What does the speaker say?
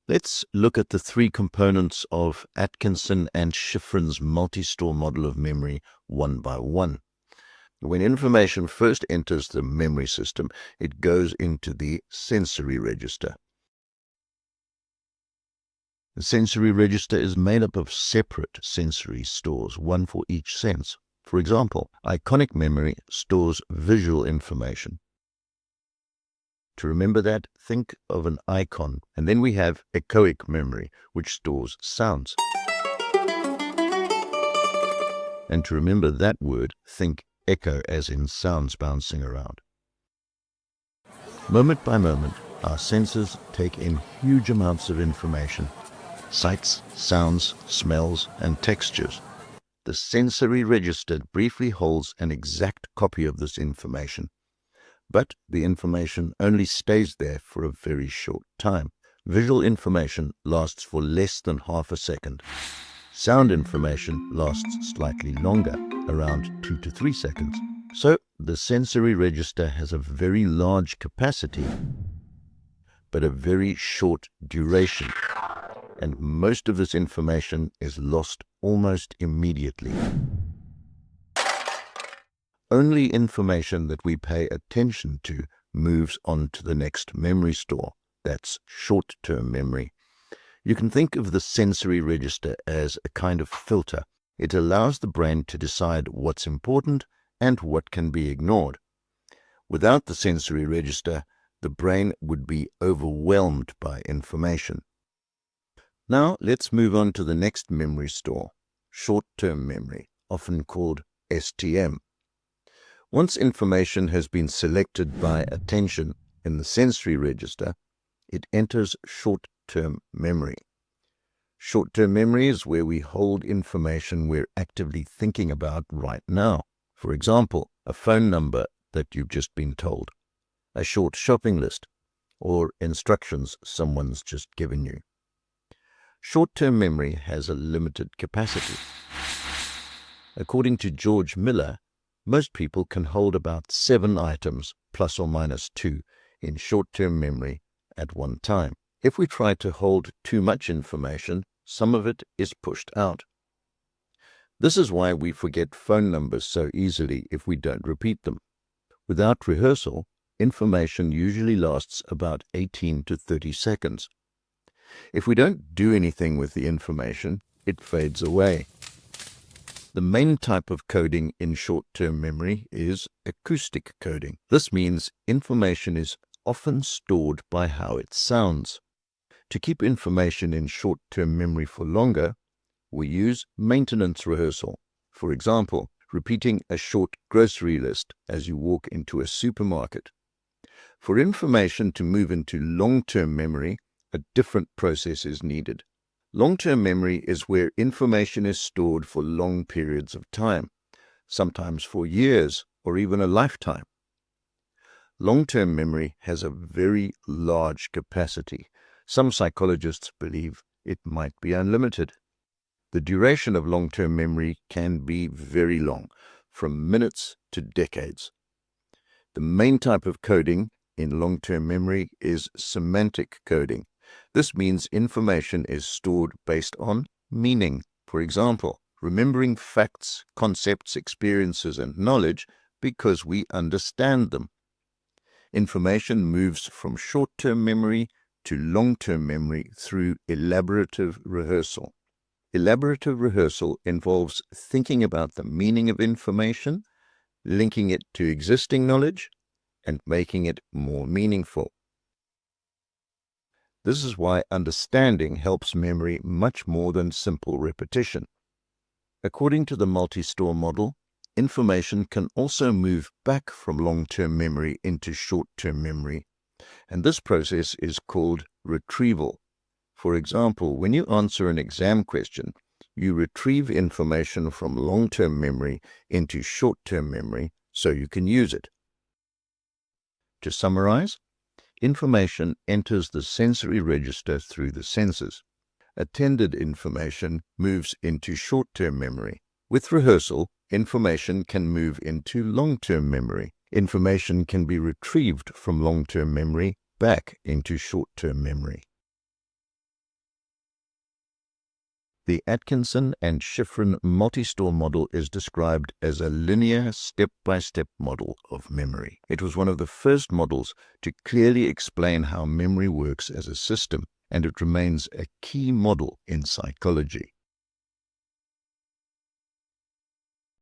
Let's look at the three components of Atkinson and Shiffrin's multi-store model of memory one by one. When information first enters the memory system, it goes into the sensory register. The sensory register is made up of separate sensory stores, one for each sense. For example, iconic memory stores visual information. To remember that, think of an icon. And then we have echoic memory, which stores sounds. And to remember that word, think echo as in sounds bouncing around. Moment by moment, our senses take in huge amounts of information. Sights, sounds, smells, and textures. The sensory register briefly holds an exact copy of this information. But the information only stays there for a very short time. Visual information lasts for less than half a second. Sound information lasts slightly longer, around 2 to 3 seconds. So the sensory register has a very large capacity, but a very short duration. And most of this information is lost almost immediately. Only information that we pay attention to moves on to the next memory store. That's short-term memory. You can think of the sensory register as a kind of filter. It allows the brain to decide what's important and what can be ignored. Without the sensory register, the brain would be overwhelmed by information. Now let's move on to the next memory store, short-term memory, often called STM. Once information has been selected by attention in the sensory register, it enters short-term memory. Short-term memory is where we hold information we're actively thinking about right now. For example, a phone number that you've just been told, a short shopping list, or instructions someone's just given you. Short-term memory has a limited capacity. According to George Miller, most people can hold about 7 items, plus or minus 2, in short-term memory at one time. If we try to hold too much information, some of it is pushed out. This is why we forget phone numbers so easily if we don't repeat them. Without rehearsal, information usually lasts about 18 to 30 seconds. If we don't do anything with the information, it fades away. The main type of coding in short-term memory is acoustic coding. This means information is often stored by how it sounds. To keep information in short-term memory for longer, we use maintenance rehearsal. For example, repeating a short grocery list as you walk into a supermarket. For information to move into long-term memory, a different process is needed. Long-term memory is where information is stored for long periods of time, sometimes for years or even a lifetime. Long-term memory has a very large capacity. Some psychologists believe it might be unlimited. The duration of long-term memory can be very long, from minutes to decades. The main type of coding in long-term memory is semantic coding. This means information is stored based on meaning. For example, remembering facts, concepts, experiences, and knowledge because we understand them. Information moves from short-term memory to long-term memory through elaborative rehearsal. Elaborative rehearsal involves thinking about the meaning of information, linking it to existing knowledge, and making it more meaningful. This is why understanding helps memory much more than simple repetition. According to the multi-store model, information can also move back from long-term memory into short-term memory, and this process is called retrieval. For example, when you answer an exam question, you retrieve information from long-term memory into short-term memory so you can use it. To summarize, information enters the sensory register through the senses. Attended information moves into short-term memory. With rehearsal, information can move into long-term memory. Information can be retrieved from long-term memory back into short-term memory. The Atkinson and Shiffrin multi-store model is described as a linear step-by-step model of memory. It was one of the first models to clearly explain how memory works as a system, and it remains a key model in psychology.